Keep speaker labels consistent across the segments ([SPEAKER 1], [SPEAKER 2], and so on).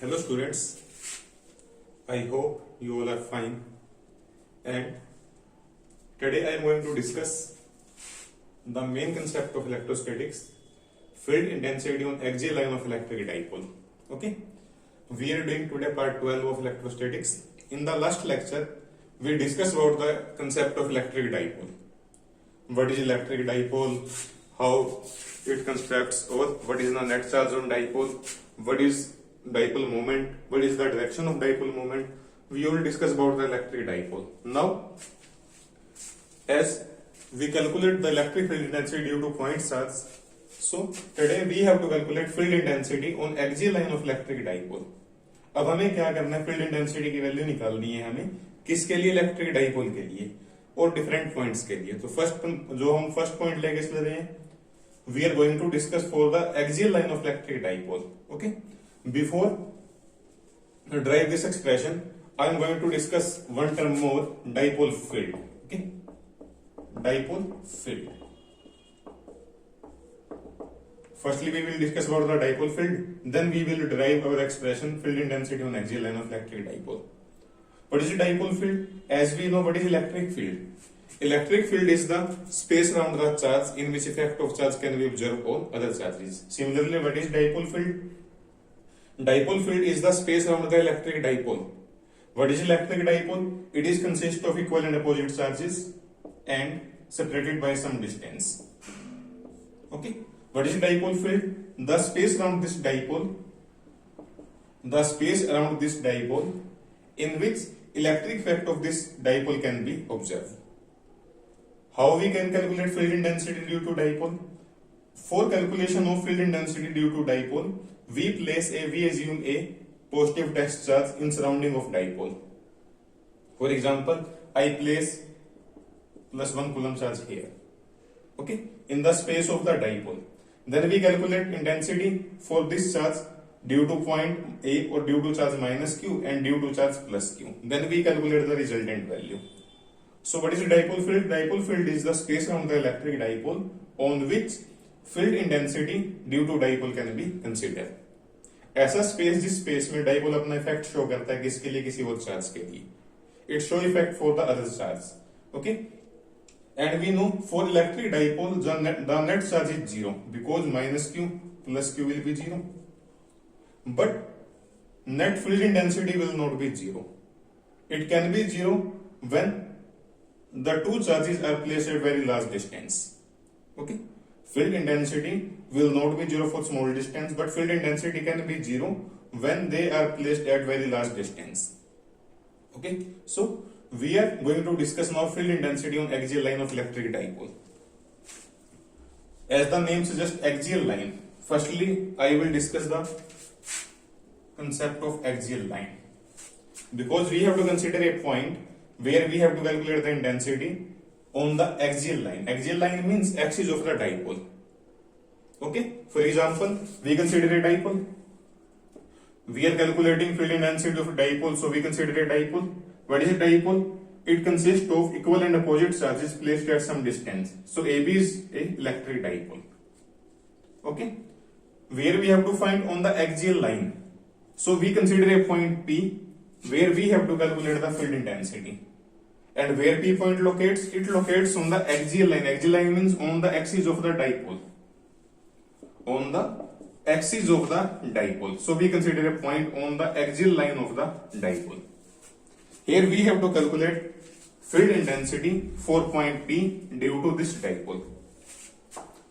[SPEAKER 1] Hello students, I hope you all are fine, and today I am going to discuss the main concept of electrostatics, field intensity on axial line of electric dipole. Okay, we are doing today part 12 of electrostatics. In the last lecture we discussed about the concept of electric dipole. What is electric dipole, how it constructs, or what is the net charge on dipole, what is dipole moment, what is the direction of dipole moment. We will discuss about the electric dipole. Now, as we calculate the electric field intensity due to point charge, so today we have to calculate field intensity on axial line of electric dipole. अब हमें क्या करना है, field intensity की value निकालनी है हमें, किसके लिए, इलेक्ट्रिक डाइपोल के लिए और डिफरेंट पॉइंट्स के लिए. तो फर्स्ट पॉइंट लेके चल रहे हैं, we are going to discuss for the axial line of electric dipole. Okay, before drive this expression I am going to discuss one term more, dipole field. Okay, dipole field. Firstly, we will discuss about the dipole field. Then we will derive our expression field intensity on axial line of electric dipole. What is a dipole field? As we know, what is electric field? Electric field is the space around the charge in which effect of charge can be observed on other charges. Similarly, what is dipole field? Dipole field is the space around the electric dipole. What is electric dipole? It is consist of equal and opposite charges and separated by some distance. Okay. What is dipole field? The space around this dipole in which electric effect of this dipole can be observed. How we can calculate field intensity due to dipole? For calculation of field intensity due to dipole, we assume a positive test charge in surrounding of dipole. For example, I place plus 1 coulomb charge here, okay, in the space of the dipole. Then we calculate intensity for this charge due to point A or due to charge minus Q and due to charge plus Q. Then we calculate the resultant value. So what is a dipole field? Dipole field is the space around the electric dipole on which field intensity due to dipole can be considered. ऐसा space जिस space में dipole अपना effect show करता है, किसके लिए, किसी और चार्ज के लिए. It show effect for the other charge. Okay, and we know for electric dipole the net charge is 0 because minus q plus q will be 0, but net field intensity will not be 0. It can be 0 when the two charges are placed at very large distance. Okay, field intensity will not be 0 for small distance, but field intensity can be 0 when they are placed at very large distance. Okay, so we are going to discuss now field intensity on axial line of electric dipole. As the name suggests, axial line. Firstly, I will discuss the concept of axial line because we have to consider a point where we have to calculate the intensity on the axial line. Axial line means axis of the dipole. Okay, for example, we consider a dipole. We are calculating field intensity of a dipole, so we consider a dipole. What is a dipole? It consists of equal and opposite charges placed at some distance. So AB is a electric dipole. Okay, where we have to find on the axial line. So we consider a point P where we have to calculate the field intensity. And where P point locates? It locates on the axial line. Axial line means on the axis of the dipole. On the axis of the dipole. So we consider a point on the axial line of the dipole. Here we have to calculate field intensity for point P due to this dipole.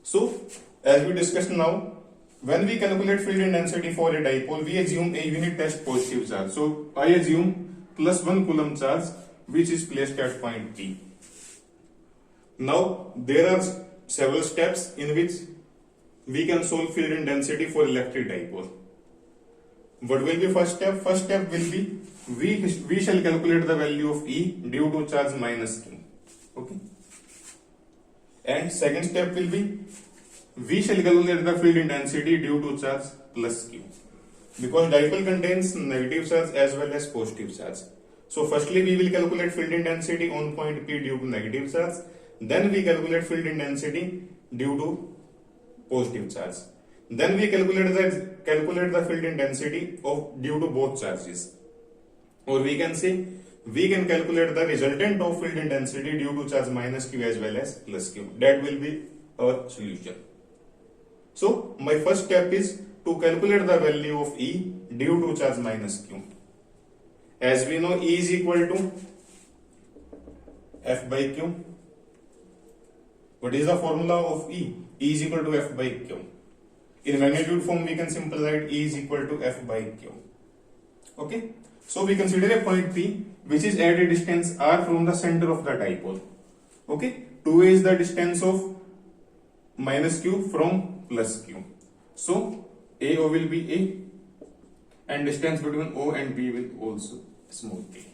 [SPEAKER 1] So as we discussed now, when we calculate field intensity for a dipole, we assume a unit test positive charge. So I assume plus 1 coulomb charge which is placed at point P. Now there are several steps in which we can solve field intensity for electric dipole. What will be first step? First step will be we shall calculate the value of E due to charge minus Q. Okay, and second step will be we shall calculate the field intensity due to charge plus Q because dipole contains negative charge as well as positive charge. So firstly we will calculate field intensity on point P due to negative charge, then we calculate field intensity due to positive charge. Then we calculate the field intensity of due to both charges, or we can say we can calculate the resultant of field intensity due to charge minus q as well as plus q. That will be our solution. So my first step is to calculate the value of E due to charge minus q. As we know, E is equal to F by Q. What is the formula of E? E is equal to F by Q. In magnitude form, we can simply write E is equal to F by Q. Okay. So we consider a point P which is at a distance r from the center of the dipole. Okay. 2a is the distance of minus q from plus q. So AO will be A, and distance between O and B will also small p.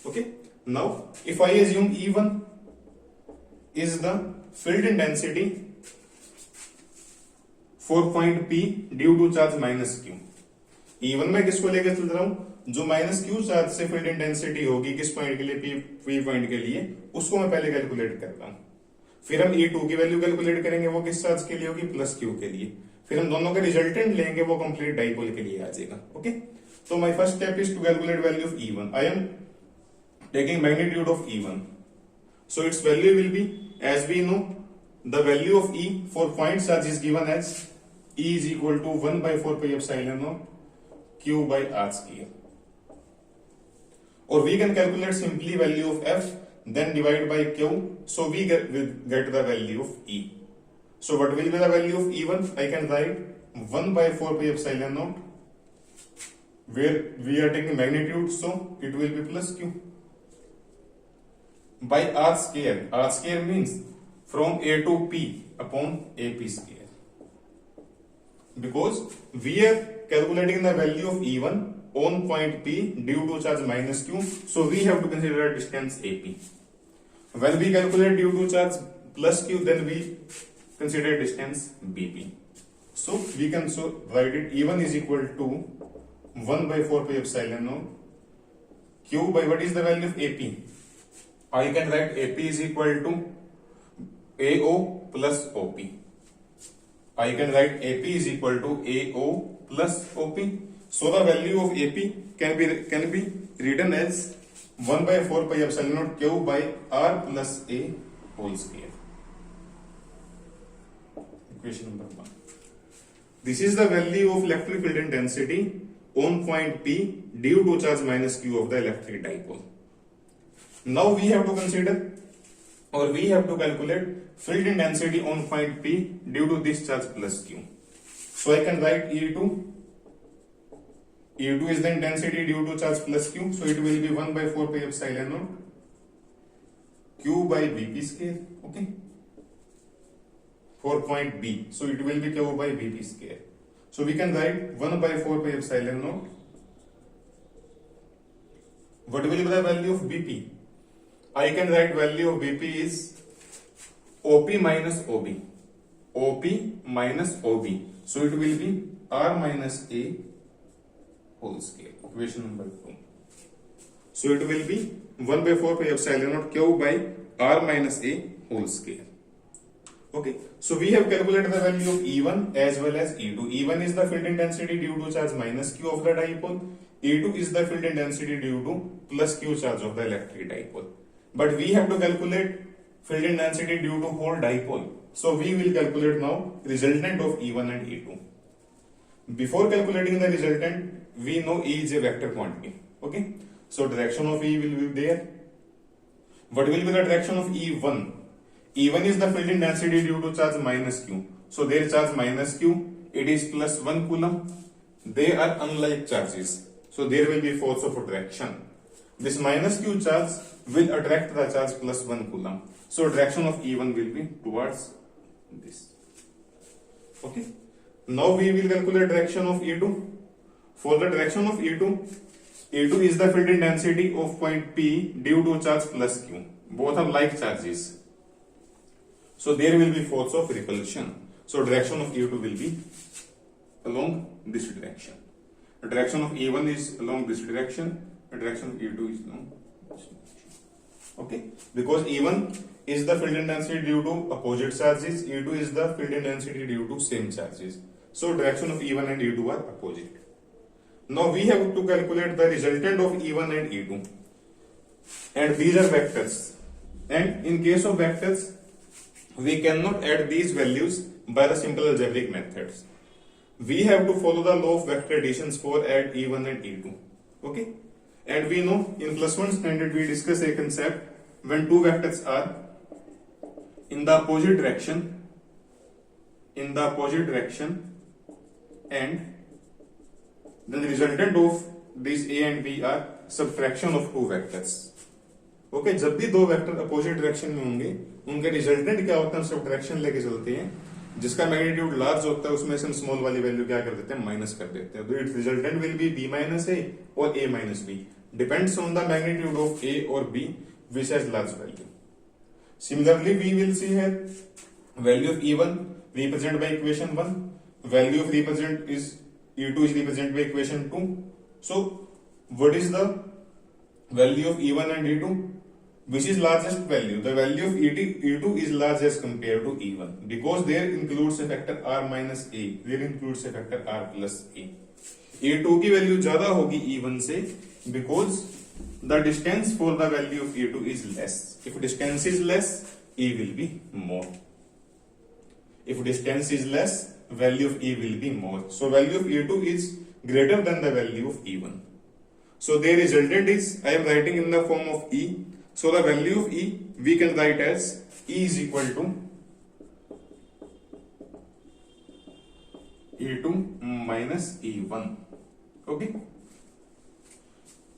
[SPEAKER 1] Okay. Now if I assume E1 is the field intensity for point P due to charge minus q. E1 मैं किसको लेकर चल रहा हूं? जो minus Q charge से field intensity होगी किस पॉइंट के लिए, पी पॉइंट के लिए, उसको मैं पहले कैलकुलेट करता हूं. फिर हम E2 की वैल्यू कैलकुलेट करेंगे, वो किस चार्ज के लिए होगी, प्लस क्यू के लिए. फिर हम दोनों का रिजल्टेंट लेंगे, वो कंप्लीट डाइपोल के लिए आ जाएगा. ओके. तो my first step is to calculate value of E1. I am taking magnitude of E1. So its value will be, as we know, the value of E for point charge is given as E is equal to 1 by 4 pi epsilon naught Q by R square. Or we can calculate simply value of F, then divide by Q, so we get the value of E. So what will be the value of E1? I can write 1 by 4 pi epsilon naught, where we are taking magnitude, so it will be plus Q, by R square. R square means from A to P upon AP square. Because we are calculating the value of E1 on point P due to charge minus Q, so we have to consider a distance AP. When we calculate due to charge plus Q, then we consider distance BP. So we can write it, E1 is equal to 1 by 4 pi epsilon naught Q by what is the value of AP? I can write AP is equal to AO plus OP. I can write AP is equal to AO plus OP. So the value of AP can be written as 1 by 4 pi epsilon naught Q by R plus A whole square. Equation number 1. This is the value of electric field intensity on point P due to charge minus Q of the electric dipole. Now we have to consider, or we have to calculate field intensity on point P due to this charge plus Q. So I can write E2. E2 is the intensity due to charge plus Q, so it will be 1 by 4 pi epsilon naught Q by BP square. Okay. For point B, so it will be Q by BP square. So we can write 1 by 4 pi epsilon naught. What will be the value of BP? I can write value of BP is OP minus OB. OP minus OB. So it will be R minus A whole square. Equation number 2. So it will be 1 by 4 pi epsilon naught Q by R minus A whole square. Okay. So we have calculated the value of E1 as well as E2. E1 is the field intensity due to charge minus Q of the dipole. E2 is the field intensity due to plus Q charge of the electric dipole. But we have to calculate field intensity due to whole dipole. So we will calculate now resultant of E1 and E2. Before calculating the resultant, we know E is a vector quantity. Okay. So direction of E will be there. What will be the direction of E1? E1 is the field intensity due to charge minus Q. So their charge minus Q, it is plus 1 coulomb. They are unlike charges. So there will be force of attraction. This minus Q charge will attract the charge plus 1 coulomb. So direction of E1 will be towards this. Okay. Now we will calculate direction of E2. For the direction of E2, E2 is the field intensity of point P due to charge plus Q. Both are like charges. So there will be force of repulsion. So direction of E2 will be along this direction. The direction of E1 is along this direction. The direction of E2 is along this direction. Okay. Because E1 is the field intensity due to opposite charges. E2 is the field intensity due to same charges. So direction of E1 and E2 are opposite. Now we have to calculate the resultant of E1 and E2. And these are vectors. And in case of vectors, we cannot add these values by the simple algebraic methods. We have to follow the law of vector additions for add E1 and E2. Okay? And we know in plus one standard we discuss a concept when two vectors are in the opposite direction, and then the resultant of these A and B are subtraction of two vectors. Okay जब भी दो vector opposite direction में होंगे उनका resultant क्या होता है, हम सब्ट्रैक्शन लेके चलते हैं, जिसका मैग्नीट्यूड लार्ज होता है उसमें से हम स्मॉल वाली वैल्यू क्या कर देते हैं, माइनस कर देते हैं. तो it's resultant will be b minus a और a minus b, depends on the magnitude of a और b which has large value. Similarly we will see here value of E1 represented by equation 1, value of represent is E2 is represented by equation 2. So what is the value of E1 and E2? Which is largest value? The value of E2 is large as compared to E1 because there includes a factor r minus a, there includes a factor r plus a. E2 की value ज्यादा होगी E1 से because the distance for the value of E2 is less. If distance is less, E will be more. If distance is less, value of E will be more. So value of E2 is greater than the value of E1. So the resultant is, I am writing in the form of E. So the value of E we can write as E is equal to E2 minus E1. Okay.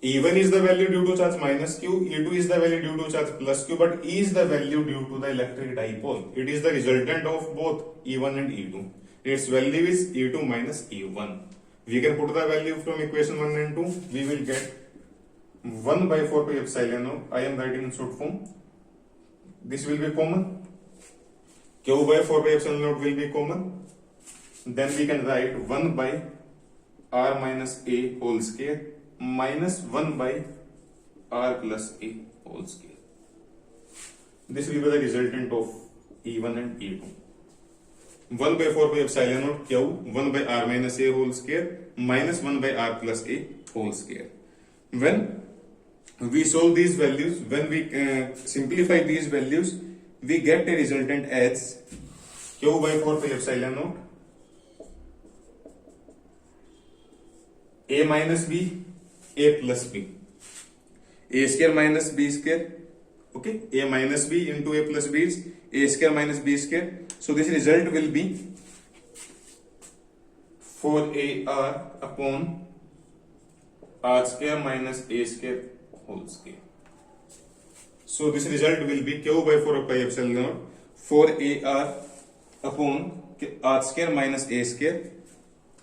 [SPEAKER 1] E1 is the value due to charge minus q, E2 is the value due to charge plus q, but E is the value due to the electric dipole. It is the resultant of both E1 and E2. Its value is E2 minus E1. We can put the value from equation 1 and 2. We will get 1 by 4 pi epsilon naught. I am writing in short form. This will be common. Q by 4 pi epsilon naught will be common. Then we can write 1 by r minus a whole square minus 1 by r plus a whole square. This will be the resultant of E1 and E2. 1 by 4 by epsilon naught q 1 by r minus a whole square minus 1 by r plus a whole square. When we solve these values, when we simplify these values, we get a resultant as q by 4 by epsilon naught a minus b a plus b, a square minus b square. Okay, a minus b into a plus b is a square minus b square. So this result will be 4ar upon r square minus a square whole square. So this result will be q by 4 pi epsilon naught 4ar upon r square minus a square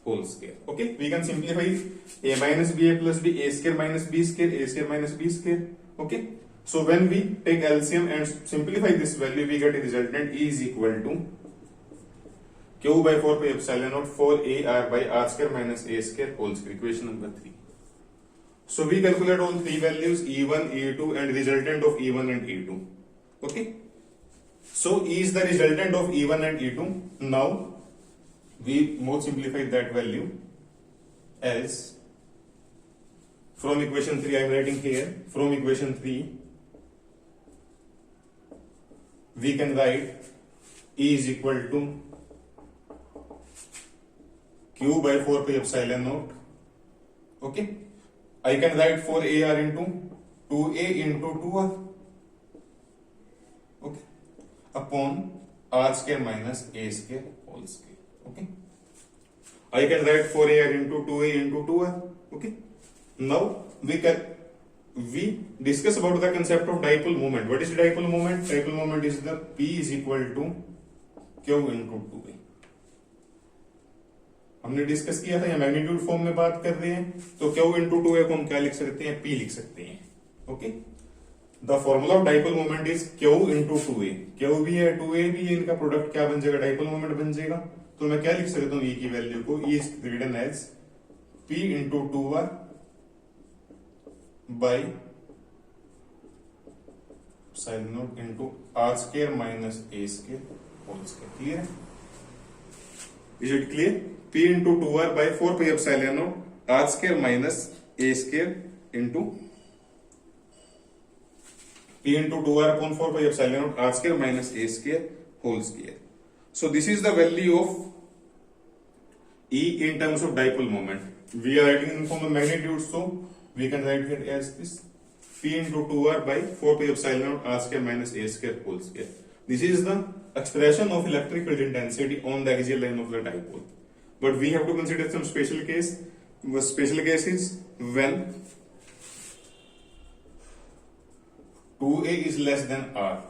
[SPEAKER 1] whole square. Okay, we can simplify a minus b a plus b, a square minus b square, a square minus b square. Okay, so when we take LCM and simplify this value, we get a resultant E is equal to q by 4 pi epsilon naught 4ar by r square minus a square whole square. Equation number 3. So we calculate all three values E1, E2 and resultant of E1 and E2. Okay, so E is the resultant of E1 and E2. Now we more simplify that value as from equation 3. I am writing here from equation 3 we can write E is equal to q by 4 pi epsilon naught. Okay, I can write 4ar into 2a into 2r. Okay, upon r square minus a square whole square. Okay, I can write 4ar into 2a into 2r. Okay, now we discuss about the concept of dipole moment. What is dipole moment? Dipole moment is the p is equal to q into 2a. हमने discuss किया था, या magnitude form में बात कर रहे हैं तो q into 2a को हम क्या लिख सकते हैं, p लिख सकते हैं. Okay, the formula of dipole moment is q into 2a. q भी है 2a भी है, इनका प्रोडक्ट क्या बन जाएगा, डाइपोल मोमेंट बन जाएगा. तो मैं क्या लिख सकता हूँ e की वैल्यू को, e is written as p into 2r by epsilon naught into r square minus a square whole square. Clear है? Is it clear? P into 2r by 4 pi epsilon naught r square minus a square into P into 2r upon 4 pi epsilon naught r square minus a square whole square. So this is the value of E in terms of dipole moment. We are writing in form of magnitude, so we can write it as this P into 2r by 4 pi epsilon naught r square minus a square whole square. This is the expression of electric field intensity on the axial line of the dipole. But we have to consider some special case. The special case is when 2a is less than r,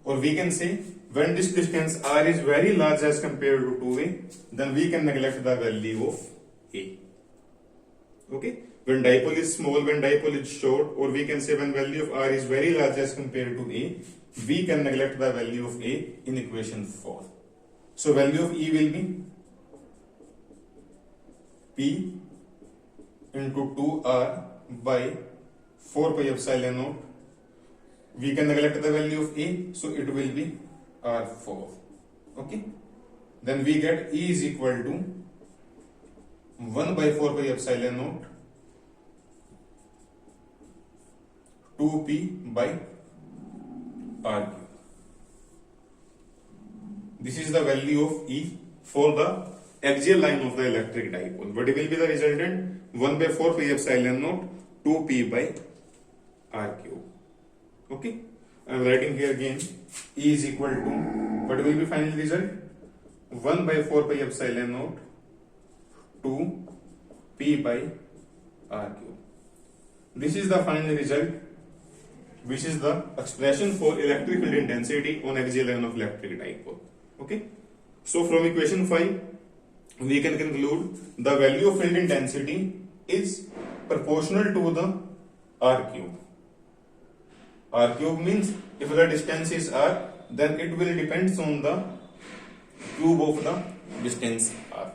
[SPEAKER 1] or we can say when this distance r is very large as compared to 2a, then we can neglect the value of a. Okay, when dipole is small, when dipole is short, or we can say when value of r is very large as compared to a, we can neglect the value of a in equation 4. So value of E will be P into 2r by 4 pi epsilon naught. We can neglect the value of a, so it will be r4. Okay, then we get E is equal to 1 by 4 pi epsilon naught 2p by r cube. This is the value of E for the axial line of the electric dipole. What will be the resultant? 1 by 4 pi epsilon naught 2p by r cube. Okay, I am writing here again E is equal to, what will be final result? 1 by 4 pi epsilon naught 2p by r cube. This is the final result, which is the expression for electric field intensity on axial line of electric dipole. Okay, so from equation 5 we can conclude the value of field intensity is proportional to the r cube. R cube means if the distance is r, then it will depend on the cube of the distance r.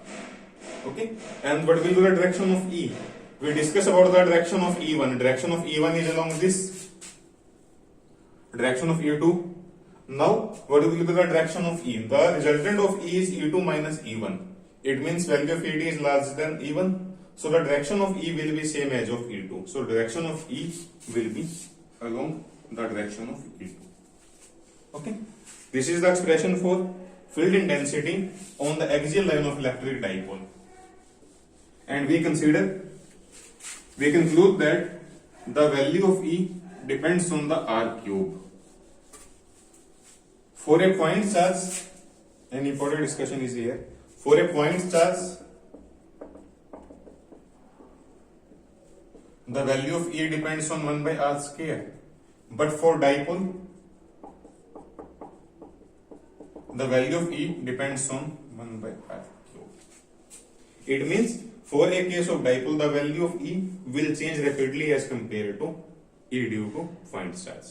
[SPEAKER 1] Okay, and what will be the direction of E? We discuss about the direction of E1. Direction of E1 is along this. Direction of E2. Now, what will be the direction of E? The resultant of E is E2 minus E1. It means value of ED is larger than E1. So the direction of E will be same as of E2. So direction of E will be along the direction of E2. Okay. This is the expression for field intensity on the axial line of electric dipole. And we conclude that the value of E depends on the r cube. For a point charge, an important discussion is here. For a point charge, the value of E depends on 1 by r square. But for dipole, the value of E depends on 1 by r cube. It means for a case of dipole, the value of E will change rapidly as compared to E due to point charge.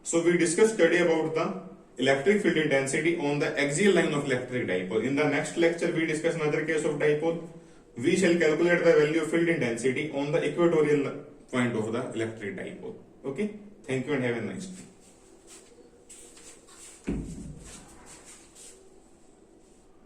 [SPEAKER 1] So we discussed study about the electric field intensity on the axial line of electric dipole. In the next lecture, we discuss another case of dipole. We shall calculate the value of field intensity on the equatorial point of the electric dipole. Okay, thank you and have a nice day.